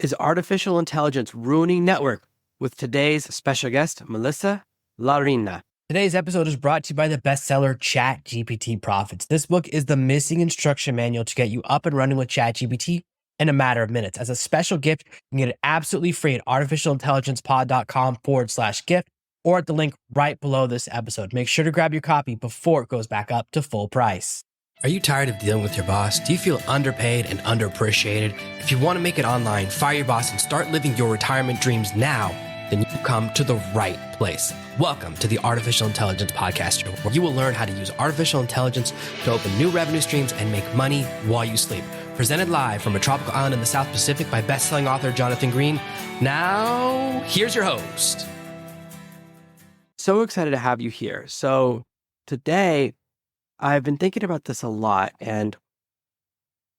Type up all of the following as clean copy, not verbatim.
Is artificial intelligence ruining network? With today's special guest, Melissa Llarena. Today's episode is brought to you by the bestseller ChatGPT Profits. This book is the missing instruction manual to get you up and running with ChatGPT in a matter of minutes. As a special gift, you can get it absolutely free at artificialintelligencepod.com/gift or at the link right below this episode. Make sure to grab your copy before it goes back up to full price. Are you tired of dealing with your boss? Do you feel underpaid and underappreciated? If you want to make it online, fire your boss, and start living your retirement dreams now, then you come to the right place. Welcome to the Artificial Intelligence Podcast Show, where you will learn how to use artificial intelligence to open new revenue streams and make money while you sleep. Presented live from a tropical island in the South Pacific by best-selling author Jonathan Green. Now, here's your host. So excited to have you here. So today, I've been thinking about this a lot, and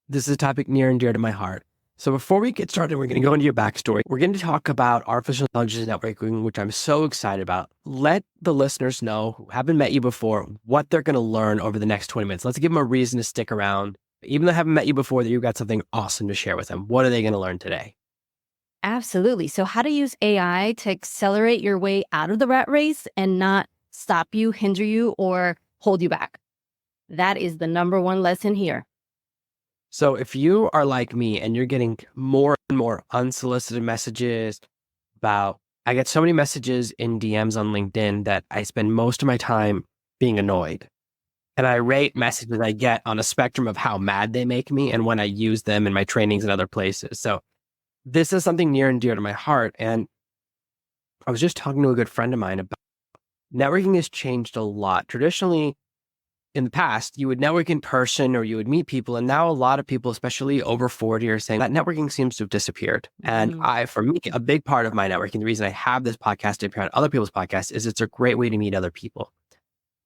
this is a topic near and dear to my heart. So before we get started, we're going to go into your backstory. We're going to talk about artificial intelligence networking, which I'm so excited about. Let the listeners know who haven't met you before what they're going to learn over the next 20 minutes. Let's give them a reason to stick around. Even though they haven't met you before, that you've got something awesome to share with them. What are they going to learn today? Absolutely. So how to use AI to accelerate your way out of the rat race and not stop you, hinder you, or hold you back. That is the number one lesson here. So if you are like me and you're getting more and more unsolicited messages I get so many messages in DMs on LinkedIn that I spend most of my time being annoyed. And I rate messages I get on a spectrum of how mad they make me and when I use them in my trainings and other places. So this is something near and dear to my heart. And I was just talking to a good friend of mine about networking has changed a lot. Traditionally, in the past, you would network in person or you would meet people. And now a lot of people, especially over 40, are saying that networking seems to have disappeared. And for me, a big part of my networking, the reason I have this podcast to appear on other people's podcasts is it's a great way to meet other people.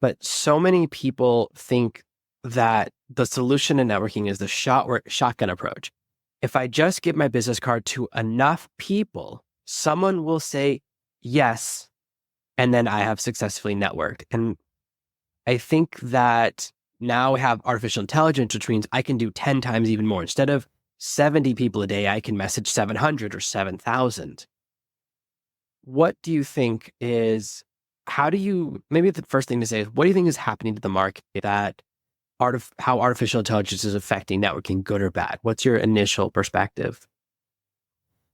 But so many people think that the solution to networking is the shotgun approach. If I just give my business card to enough people, someone will say yes, and then I have successfully networked. And I think that now we have artificial intelligence, which means I can do 10 times even more. Instead of 70 people a day, I can message 700 or 7,000. What do you think is, maybe the first thing to say is, what do you think is happening to the market that how artificial intelligence is affecting networking, good or bad? What's your initial perspective?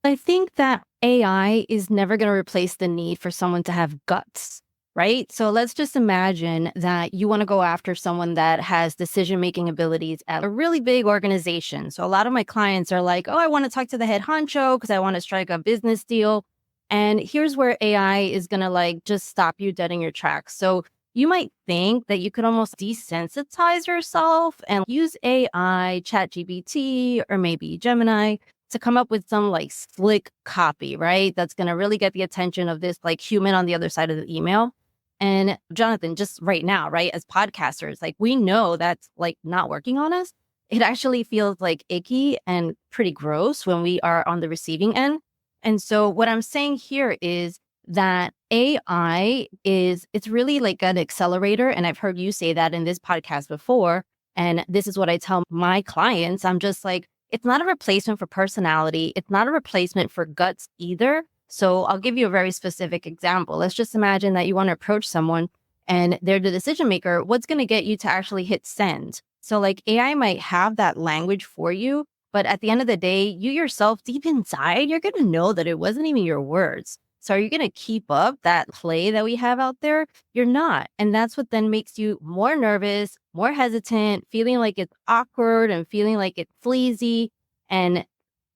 I think that AI is never going to replace the need for someone to have guts, right? So let's just imagine that you want to go after someone that has decision-making abilities at a really big organization. So a lot of my clients are like, oh, I want to talk to the head honcho because I want to strike a business deal. And here's where AI is going to just stop you dead in your tracks. So you might think that you could almost desensitize yourself and use AI, ChatGPT, or maybe Gemini to come up with some slick copy, right? That's going to really get the attention of this human on the other side of the email. And Jonathan, just right now, right, as podcasters, we know that's not working on us. It actually feels icky and pretty gross when we are on the receiving end. And so what I'm saying here is that AI it's really an accelerator. And I've heard you say that in this podcast before. And this is what I tell my clients. I'm just it's not a replacement for personality. It's not a replacement for guts either. So I'll give you a very specific example. Let's just imagine that you want to approach someone and they're the decision maker. What's going to get you to actually hit send? So AI might have that language for you, but at the end of the day, you yourself deep inside, you're going to know that it wasn't even your words. So are you going to keep up that play that we have out there? You're not. And that's what then makes you more nervous, more hesitant, feeling like it's awkward and feeling like it's fleazy and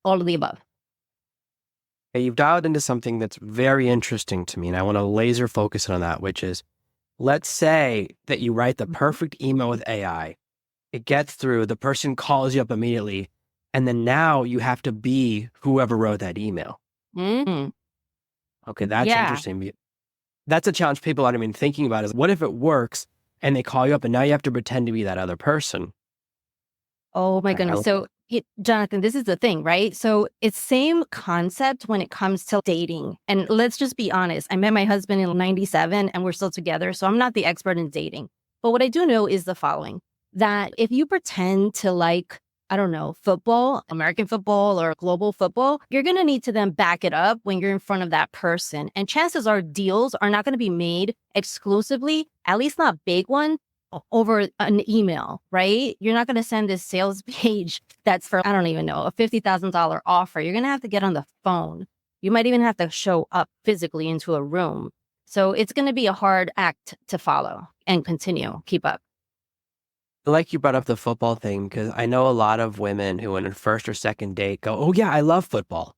all of the above. You've dialed into something that's very interesting to me, and I want to laser focus on that, which is, let's say that you write the perfect email with AI. It gets through, the person calls you up immediately, and then now you have to be whoever wrote that email. Mm-hmm. Okay, that's interesting. That's a challenge people aren't even thinking about is, what if it works and they call you up and now you have to pretend to be that other person? Oh my goodness. So Jonathan, this is the thing, right? So it's same concept when it comes to dating. And let's just be honest. I met my husband in 97 and we're still together. So I'm not the expert in dating. But what I do know is the following, that if you pretend to like I don't know, football, American football or global football, you're going to need to then back it up when you're in front of that person. And chances are deals are not going to be made exclusively, at least not big ones, over an email, right? You're not going to send this sales page that's for, I don't even know, a $50,000 offer. You're going to have to get on the phone. You might even have to show up physically into a room. So it's going to be a hard act to follow and keep up. Like you brought up the football thing, because I know a lot of women who in a first or second date go, oh yeah, I love football.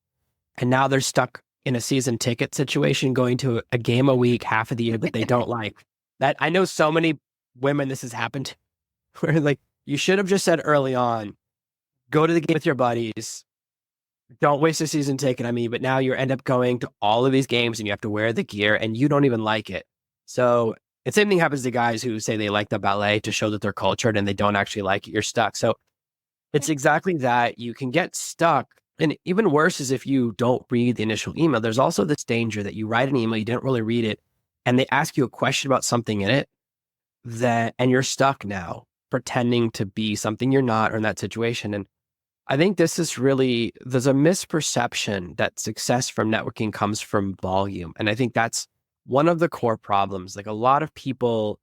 And now they're stuck in a season ticket situation, going to a game a week, half of the year that they don't like. That I know so many women this has happened to, where like, you should have just said early on, go to the game with your buddies. Don't waste a season ticket on me. But now you end up going to all of these games and you have to wear the gear and you don't even like it. So the same thing happens to guys who say they like the ballet to show that they're cultured and they don't actually like it. You're stuck. So it's exactly that. You can get stuck. And even worse is if you don't read the initial email. There's also this danger that you write an email, you didn't really read it, and they ask you a question about something in it and you're stuck now pretending to be something you're not or in that situation. And I think this is really, there's a misperception that success from networking comes from volume. And I think that's one of the core problems. Like a lot of people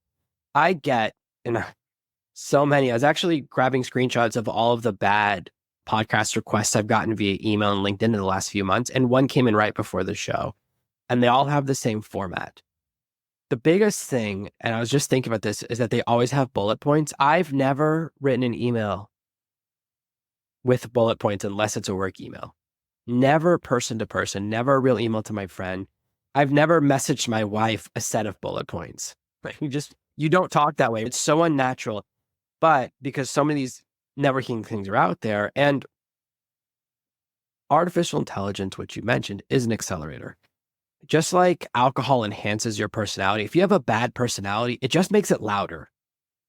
I get, and so many, I was actually grabbing screenshots of all of the bad podcast requests I've gotten via email and LinkedIn in the last few months. And one came in right before the show, and they all have the same format. The biggest thing, and I was just thinking about this, is that they always have bullet points. I've never written an email with bullet points unless it's a work email. Never person to person, never a real email to my friend. I've never messaged my wife a set of bullet points. Like you don't talk that way. It's so unnatural. But because so many of these networking things are out there, and artificial intelligence, which you mentioned, is an accelerator. Just like alcohol enhances your personality, if you have a bad personality, it just makes it louder.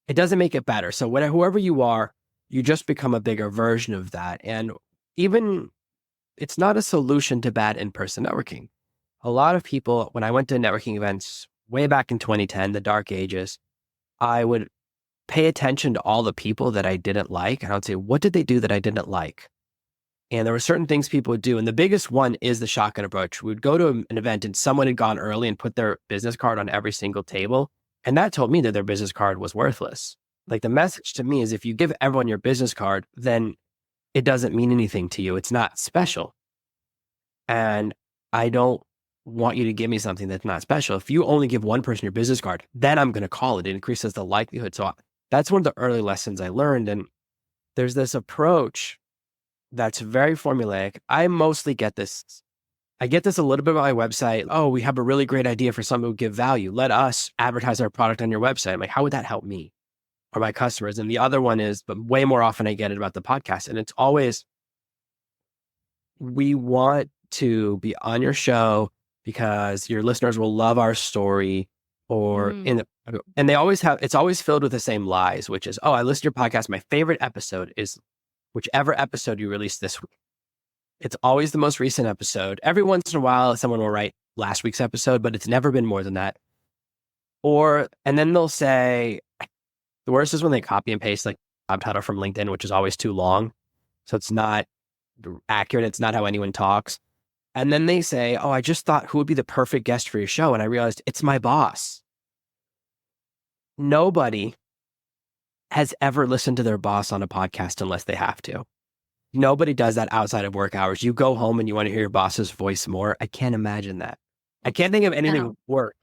It doesn't make it better. So whoever you are, you just become a bigger version of that. And even it's not a solution to bad in-person networking. A lot of people, when I went to networking events way back in 2010, the dark ages, I would pay attention to all the people that I didn't like. And I would say, what did they do that I didn't like? And there were certain things people would do. And the biggest one is the shotgun approach. We would go to an event and someone had gone early and put their business card on every single table. And that told me that their business card was worthless. Like the message to me is if you give everyone your business card, then it doesn't mean anything to you. It's not special. And I don't want you to give me something that's not special. If you only give one person your business card, then I'm going to call it. It increases the likelihood. So that's one of the early lessons I learned. And there's this approach that's very formulaic. I mostly get this. I get this a little bit on my website. Oh, we have a really great idea for someone who would give value. Let us advertise our product on your website. I'm like, how would that help me or my customers? And the other one is, but way more often I get it about the podcast. And it's always, we want to be on your show because your listeners will love our story, and they always have, it's always filled with the same lies, which is, oh, I listened to your podcast. My favorite episode is whichever episode you released this week. It's always the most recent episode. Every once in a while, someone will write last week's episode, but it's never been more than that. And then they'll say, the worst is when they copy and paste like job title from LinkedIn, which is always too long. So it's not accurate. It's not how anyone talks. And then they say, oh, I just thought who would be the perfect guest for your show. And I realized it's my boss. Nobody has ever listened to their boss on a podcast unless they have to. Nobody does that outside of work hours. You go home and you want to hear your boss's voice more. I can't imagine that. I can't think of anything worse.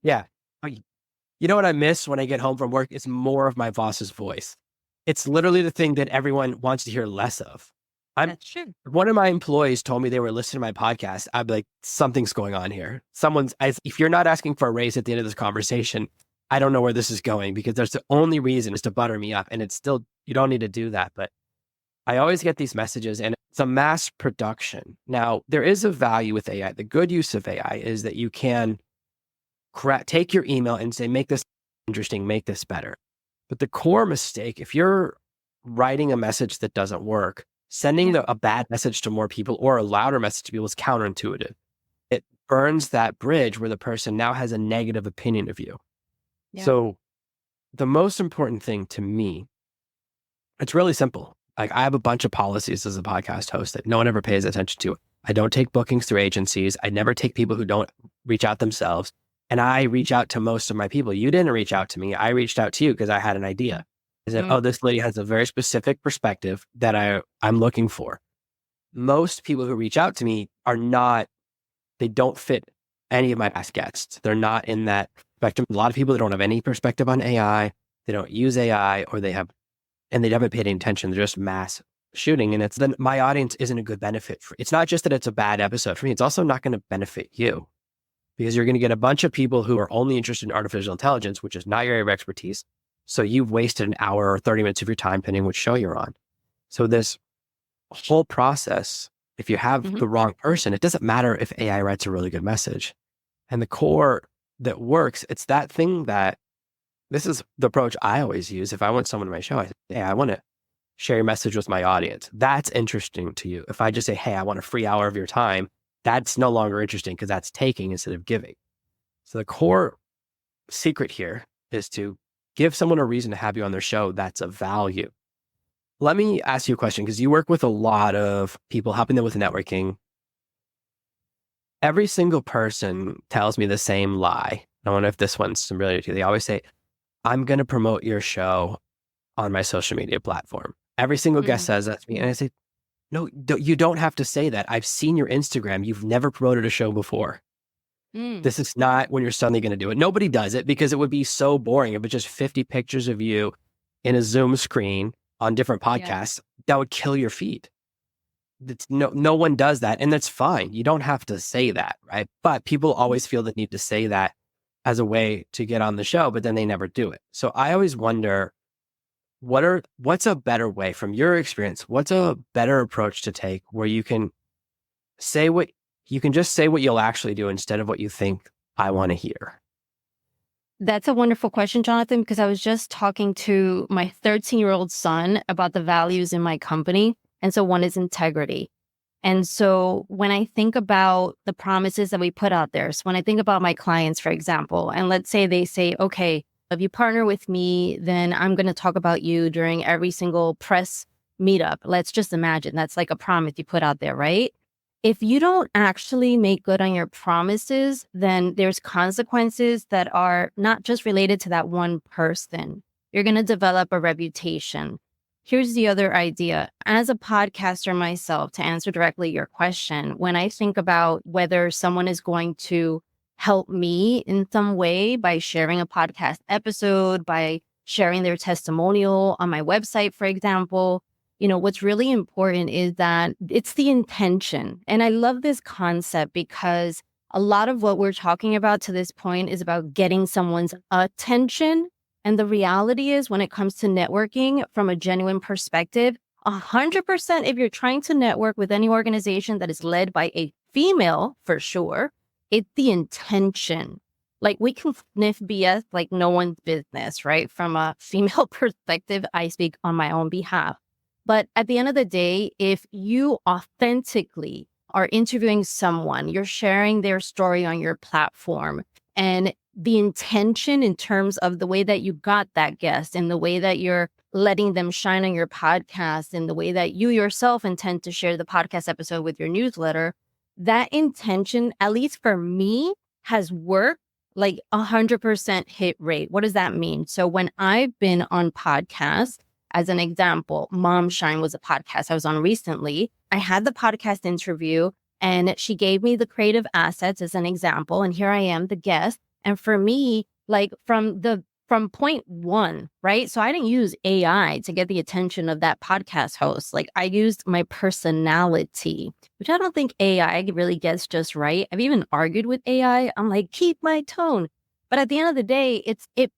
Yeah. You know what I miss when I get home from work? It's more of my boss's voice. It's literally the thing that everyone wants to hear less of. That's true. One of my employees told me they were listening to my podcast. I'd be like, something's going on here. If you're not asking for a raise at the end of this conversation, I don't know where this is going, because there's the only reason is to butter me up. And it's still, you don't need to do that. But I always get these messages and it's a mass production. Now, there is a value with AI. The good use of AI is that you can take your email and say, make this interesting, make this better. But the core mistake, if you're writing a message that doesn't work, sending a bad message to more people or a louder message to people is counterintuitive. It burns that bridge where the person now has a negative opinion of you. Yeah. So the most important thing to me, it's really simple. Like I have a bunch of policies as a podcast host that no one ever pays attention to. I don't take bookings through agencies. I never take people who don't reach out themselves. And I reach out to most of my people. You didn't reach out to me. I reached out to you because I had an idea. I said, Mm. oh, this lady has a very specific perspective that I'm looking for. Most people who reach out to me are not, they don't fit any of my past guests. They're not in that spectrum. A lot of people that don't have any perspective on AI, they don't use AI, or they haven't paid any attention. They're just mass shooting. And it's then my audience isn't a good benefit for. It's not just that it's a bad episode for me. It's also not going to benefit you because you're going to get a bunch of people who are only interested in artificial intelligence, which is not your area of expertise. So you've wasted an hour or 30 minutes of your time, depending which show you're on. So this whole process, if you have the wrong person, it doesn't matter if AI writes a really good message. And the core that works, it's that thing that this is the approach I always use. If I want someone to my show, I say, hey, I want to share your message with my audience. That's interesting to you. If I just say, hey, I want a free hour of your time, that's no longer interesting because that's taking instead of giving. So the core secret here is to give someone a reason to have you on their show that's of value. Let me ask you a question because you work with a lot of people, helping them with networking. Every single person tells me the same lie. I wonder if this one's familiar to you. They always say, I'm going to promote your show on my social media platform. Every single guest says that to me. And I say, no, you don't have to say that. I've seen your Instagram. You've never promoted a show before. This is not when you're suddenly going to do it. Nobody does it because it would be so boring. If it's just 50 pictures of you in a Zoom screen on different podcasts, that would kill your feed. No one does that. And that's fine. You don't have to say that, right? But people always feel the need to say that as a way to get on the show, but then they never do it. So I always wonder, what's a better way from your experience? What's a better approach to take where you can just say what you'll actually do instead of what you think I want to hear? That's a wonderful question, Jonathan, because I was just talking to my 13-year-old son about the values in my company. And so one is integrity. And so when I think about the promises that we put out there, so when I think about my clients, for example, and let's say they say, okay, if you partner with me, then I'm going to talk about you during every single press meetup. Let's just imagine that's like a promise you put out there, right? If you don't actually make good on your promises, then there's consequences that are not just related to that one person. You're going to develop a reputation. Here's the other idea. As a podcaster myself, to answer directly your question, when I think about whether someone is going to help me in some way by sharing a podcast episode, by sharing their testimonial on my website, for example, what's really important is that it's the intention. And I love this concept because a lot of what we're talking about to this point is about getting someone's attention. And the reality is when it comes to networking from a genuine perspective, 100% if you're trying to network with any organization that is led by a female, for sure, it's the intention. Like we can sniff BS like no one's business, right? From a female perspective, I speak on my own behalf. But at the end of the day, if you authentically are interviewing someone, you're sharing their story on your platform, and the intention in terms of the way that you got that guest and the way that you're letting them shine on your podcast and the way that you yourself intend to share the podcast episode with your newsletter, that intention, at least for me, has worked like 100% hit rate. What does that mean? So when I've been on podcasts, as an example, Mom Shine was a podcast I was on recently. I had the podcast interview and she gave me the creative assets as an example. And here I am, the guest. And for me, like from point one, right? So I didn't use AI to get the attention of that podcast host. Like I used my personality, which I don't think AI really gets just right. I've even argued with AI. I'm like, keep my tone. But at the end of the day,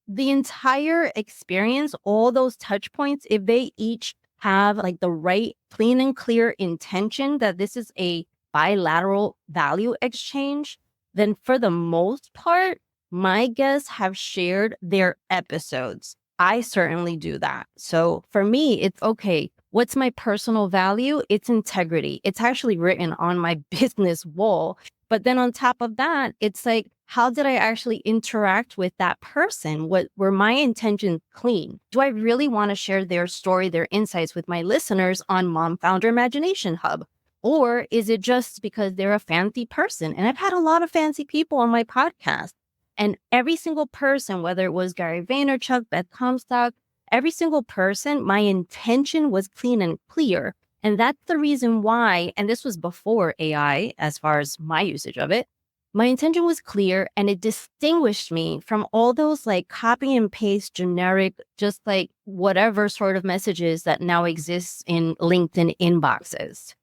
the entire experience, all those touch points, if they each have like the right clean and clear intention that this is a bilateral value exchange, then for the most part, my guests have shared their episodes. I certainly do that. So for me, it's okay. What's my personal value? It's integrity. It's actually written on my business wall. But then on top of that, it's like, how did I actually interact with that person? Were my intentions clean? Do I really want to share their story, their insights with my listeners on Mom Founder Imagination Hub? Or is it just because they're a fancy person? And I've had a lot of fancy people on my podcast. And every single person, whether it was Gary Vaynerchuk, Beth Comstock, every single person, my intention was clean and clear. And that's the reason why, and this was before AI, as far as my usage of it, my intention was clear and it distinguished me from all those like copy and paste generic, just like whatever sort of messages that now exists in LinkedIn inboxes.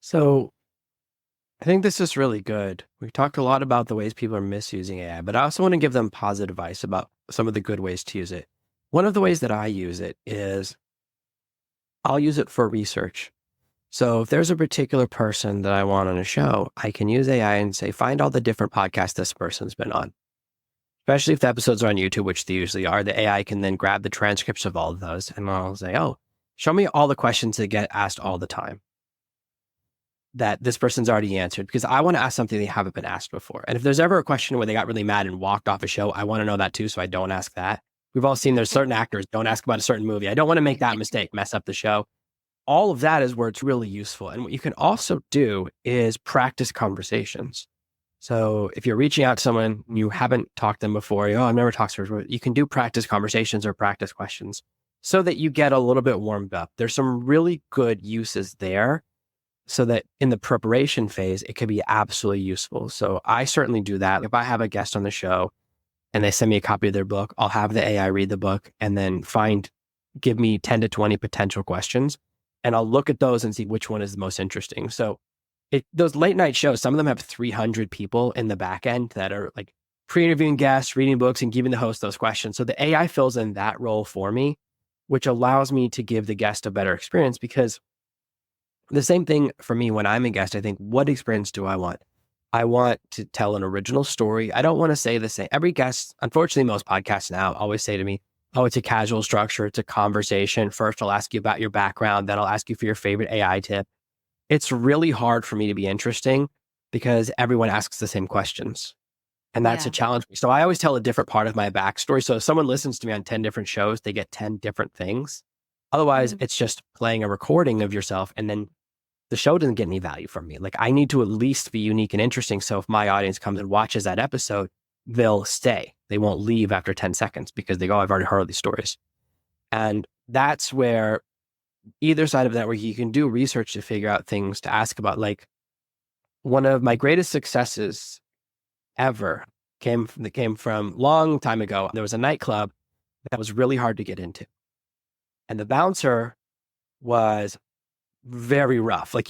So I think this is really good. We've talked a lot about the ways people are misusing AI, but I also want to give them positive advice about some of the good ways to use it. One of the ways that I use it is I'll use it for research. So if there's a particular person that I want on a show, I can use AI and say, find all the different podcasts this person's been on. Especially if the episodes are on YouTube, which they usually are, the AI can then grab the transcripts of all of those and I'll say, oh, show me all the questions that get asked all the time that this person's already answered, because I want to ask something they haven't been asked before. And if there's ever a question where they got really mad and walked off a show, I want to know that too, so I don't ask that. We've all seen there's certain actors, don't ask about a certain movie. I don't want to make that mistake, mess up the show. All of that is where it's really useful. And what you can also do is practice conversations. So if you're reaching out to someone, you haven't talked to them before, I've never talked to her, you can do practice conversations or practice questions so that you get a little bit warmed up. There's some really good uses there, so that in the preparation phase, it could be absolutely useful. So I certainly do that. If I have a guest on the show and they send me a copy of their book, I'll have the AI read the book and then give me 10 to 20 potential questions. And I'll look at those and see which one is the most interesting. So those late night shows, some of them have 300 people in the back end that are like pre-interviewing guests, reading books, and giving the host those questions. So the AI fills in that role for me, which allows me to give the guest a better experience. Because the same thing for me when I'm a guest, I think, what experience do I want? I want to tell an original story. I don't want to say the same. Every guest, unfortunately, most podcasts now always say to me, oh, it's a casual structure. It's a conversation. First, I'll ask you about your background. Then I'll ask you for your favorite AI tip. It's really hard for me to be interesting because everyone asks the same questions. And that's a challenge. So I always tell a different part of my backstory. So if someone listens to me on 10 different shows, they get 10 different things. Otherwise, it's just playing a recording of yourself and then the show doesn't get any value from me. Like I need to at least be unique and interesting. So if my audience comes and watches that episode, they'll stay. They won't leave after 10 seconds because they go, I've already heard all these stories. And that's where either side of that, where you can do research to figure out things to ask about. Like one of my greatest successes ever came from long time ago. There was a nightclub that was really hard to get into. And the bouncer was very rough. Like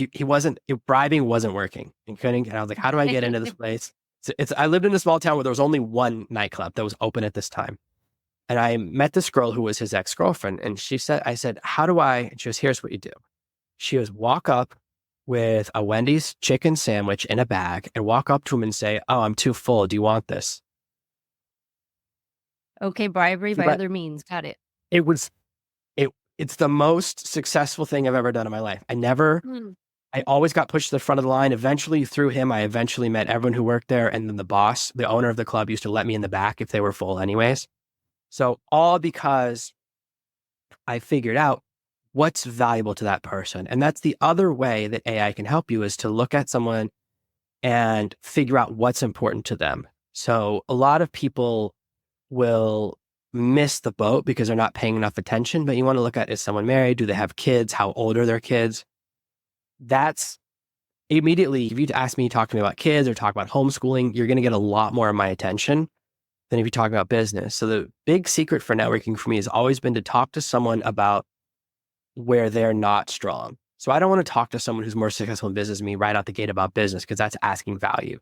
bribing wasn't working. And I was like, how do I get into this place? I lived in a small town where there was only one nightclub that was open at this time. And I met this girl who was his ex-girlfriend. And I said, how do I, and she goes, here's what you do. She goes, walk up with a Wendy's chicken sandwich in a bag and walk up to him and say, oh, I'm too full. Do you want this? Okay, bribery by other means. Got it. It's the most successful thing I've ever done in my life. I always got pushed to the front of the line. Eventually, through him, I eventually met everyone who worked there. And then the boss, the owner of the club, used to let me in the back if they were full anyways. So all because I figured out what's valuable to that person. And that's the other way that AI can help you, is to look at someone and figure out what's important to them. So a lot of people will miss the boat because they're not paying enough attention, but you want to look at, is someone married? Do they have kids? How old are their kids? That's immediately, if you ask me, talk to me about kids or talk about homeschooling, you're going to get a lot more of my attention than if you talk about business. So the big secret for networking for me has always been to talk to someone about where they're not strong. So I don't want to talk to someone who's more successful in business than me right out the gate about business, because that's asking value.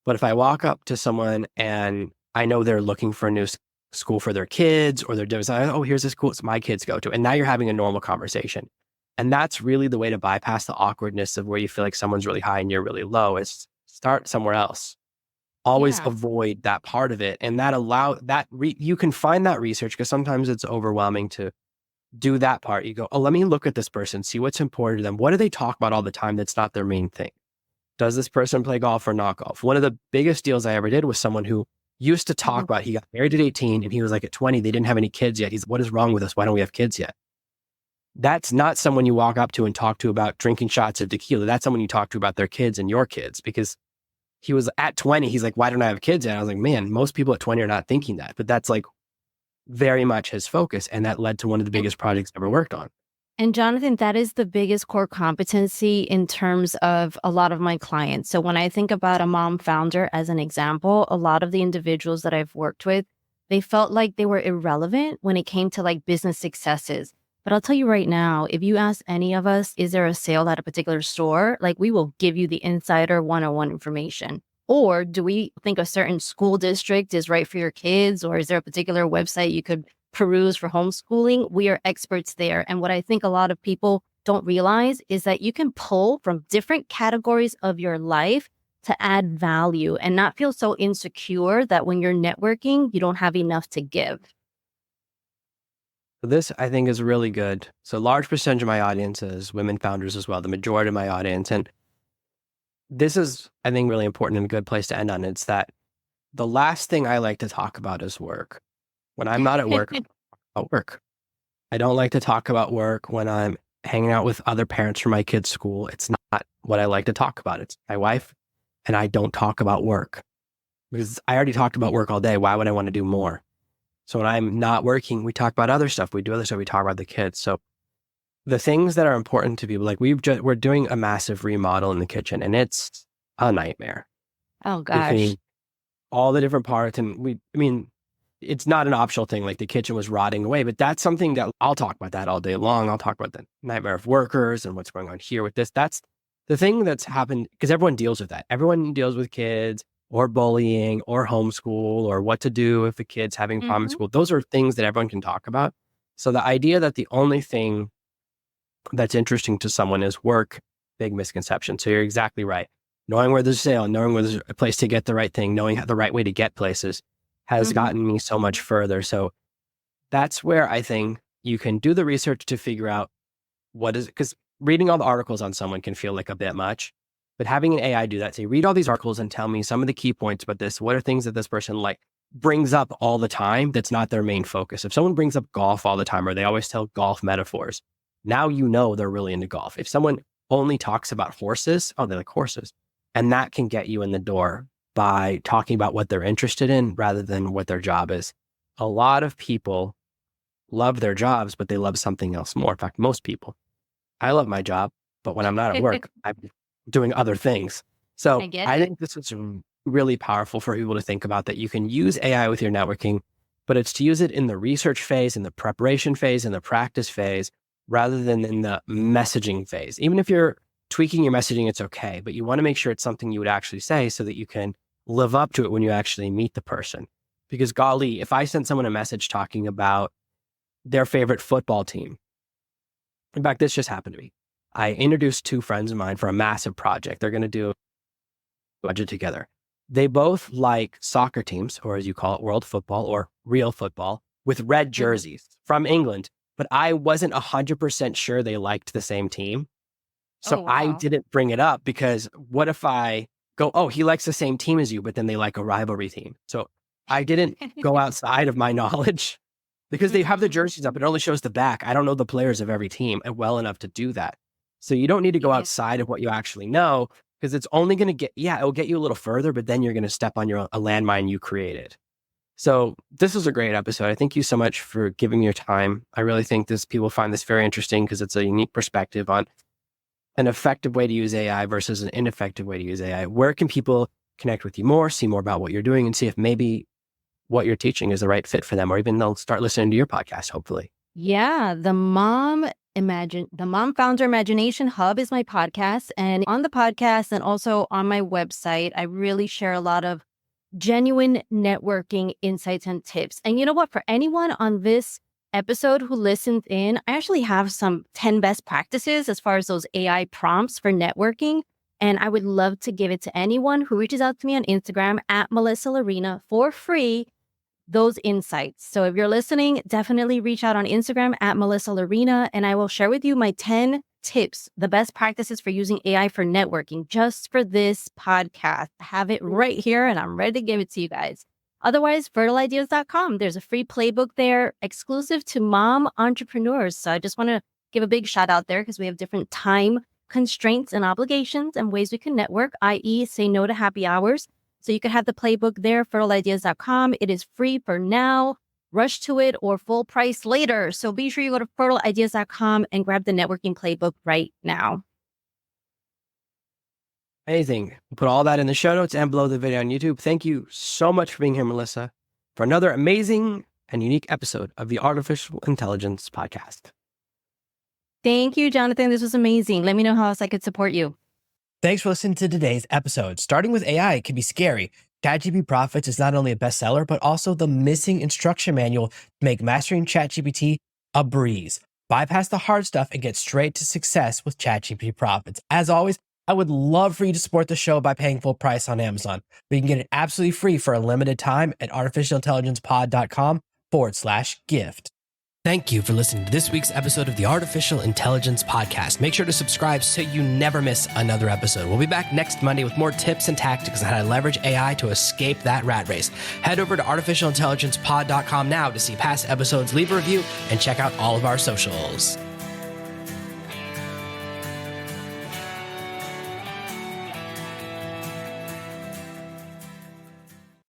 But if I walk up to someone and I know they're looking for a new school for their kids, or they're doing, oh, here's this school my kids go to. And now you're having a normal conversation. And that's really the way to bypass the awkwardness of where you feel like someone's really high and you're really low, is start somewhere else. always Yeah. avoid that part of it. And that you can find that research because sometimes it's overwhelming to do that part. You go, oh, let me look at this person, see what's important to them. What do they talk about all the time that's not their main thing? Does this person play golf or not golf? One of the biggest deals I ever did was someone who used to talk Mhm. about, he got married at 18 and he was like at 20, they didn't have any kids yet. He's, what is wrong with us? Why don't we have kids yet? That's not someone you walk up to and talk to about drinking shots of tequila. That's someone you talk to about their kids and your kids, because he was at 20. He's like, why don't I have kids yet? I was like, man, most people at 20 are not thinking that, but that's like very much his focus. And that led to one of the And biggest projects I ever worked on. And Jonathan, that is the biggest core competency in terms of a lot of my clients. So when I think about a mom founder as an example, a lot of the individuals that I've worked with, they felt like they were irrelevant when it came to like business successes. But I'll tell you right now, if you ask any of us, is there a sale at a particular store? Like we will give you the insider one-on-one information. Or do we think a certain school district is right for your kids? Or is there a particular website you could peruse for homeschooling? We are experts there. And what I think a lot of people don't realize is that you can pull from different categories of your life to add value and not feel so insecure that when you're networking, you don't have enough to give. This I think is really good. So large percentage of my audience is women founders as well, the majority of my audience. And this is, I think, really important and a good place to end on. It's that the last thing I like to talk about is work. When I'm not at work, I'm at work. I don't like to talk about work when I'm hanging out with other parents from my kids' school. It's not what I like to talk about. It's my wife, and I don't talk about work because I already talked about work all day. Why would I want to do more? So when I'm not working, we talk about other stuff. We do other stuff. We talk about the kids. So the things that are important to people, like we're doing a massive remodel in the kitchen, and it's a nightmare Oh gosh. between all the different parts. And I mean, it's not an optional thing. Like the kitchen was rotting away, but that's something that I'll talk about that all day long. I'll talk about the nightmare of workers and what's going on here with this. That's the thing that's happened because everyone deals with that. Everyone deals with kids or bullying or homeschool or what to do if a kid's having problems in Hmm. school. Those are things that everyone can talk about. So the idea that the only thing that's interesting to someone is work, big misconception. So you're exactly right. Knowing where there's a sale, knowing where there's a place to get the right thing, knowing the right way to get places has Hmm. gotten me so much further. So that's where I think you can do the research to figure out what is, because reading all the articles on someone can feel like a bit much, but having an AI do that, say, read all these articles and tell me some of the key points about this. What are things that this person like brings up all the time that's not their main focus? If someone brings up golf all the time, or they always tell golf metaphors, now you know they're really into golf. If someone only talks about horses, oh, they like horses. And that can get you in the door by talking about what they're interested in rather than what their job is. A lot of people love their jobs, but they love something else more. In fact, most people. I love my job, but when I'm not at work, I'm doing other things. So I get I it. think this is really powerful for people to think about, that you can use AI with your networking, but it's to use it in the research phase, in the preparation phase, in the practice phase, rather than in the messaging phase. Even if you're tweaking your messaging, it's okay, but you want to make sure it's something you would actually say so that you can live up to it when you actually meet the person. Because golly, if I sent someone a message talking about their favorite football team, in fact, this just happened to me. I introduced two friends of mine for a massive project. They're going to do a budget together. They both like soccer teams, or as you call it, world football or real football, with red Hmm. jerseys from England. But I wasn't 100% sure they liked the same team. So Oh, I wow. didn't bring it up because what if I go, oh, he likes the same team as you, but then they like a rivalry team. So I didn't go outside of my knowledge because they have the Hmm. jerseys up. It only shows the back. I don't know the players of every team well enough to do that. So you don't need to go Yeah. outside of what you actually know, because it's only going to get, yeah, it'll get you a little further, but then you're going to step on a landmine you created. So this was a great episode. I thank you so much for giving me your time. I really think people find this very interesting because it's a unique perspective on an effective way to use AI versus an ineffective way to use AI. Where can people connect with you more, see more about what you're doing, and see if maybe what you're teaching is the right fit for them, or even they'll start listening to your podcast, hopefully. Yeah, the Mom Founder Imagination Hub is my podcast, and on the podcast and also on my website, I really share a lot of genuine networking insights and tips. And you know what? For anyone on this episode who listens in, I actually have some 10 best practices as far as those AI prompts for networking. And I would love to give it to anyone who reaches out to me on Instagram at Melissa Llarena for free, those insights. So if you're listening, definitely reach out on Instagram at Melissa Llarena, and I will share with you my 10 tips, the best practices for using AI for networking just for this podcast. I have it right here and I'm ready to give it to you guys. Otherwise, fertileideas.com. There's a free playbook there exclusive to mom entrepreneurs. So I just want to give a big shout out there because we have different time constraints and obligations and ways we can network, i.e. say no to happy hours. So you can have the playbook there, fertileideas.com. It is free for now. Rush to it or full price later. So be sure you go to fertileideas.com and grab the networking playbook right now. Amazing. We'll put all that in the show notes and below the video on YouTube. Thank you so much for being here, Melissa, for another amazing and unique episode of the Artificial Intelligence Podcast. Thank you, Jonathan. This was amazing. Let me know how else I could support you. Thanks for listening to today's episode. Starting with AI can be scary. ChatGPT Profits is not only a bestseller, but also the missing instruction manual to make mastering ChatGPT a breeze. Bypass the hard stuff and get straight to success with ChatGPT Profits. As always, I would love for you to support the show by paying full price on Amazon. We can get it absolutely free for a limited time at artificialintelligencepod.com/gift. Thank you for listening to this week's episode of the Artificial Intelligence Podcast. Make sure to subscribe so you never miss another episode. We'll be back next Monday with more tips and tactics on how to leverage AI to escape that rat race. Head over to artificialintelligencepod.com now to see past episodes, leave a review, and check out all of our socials.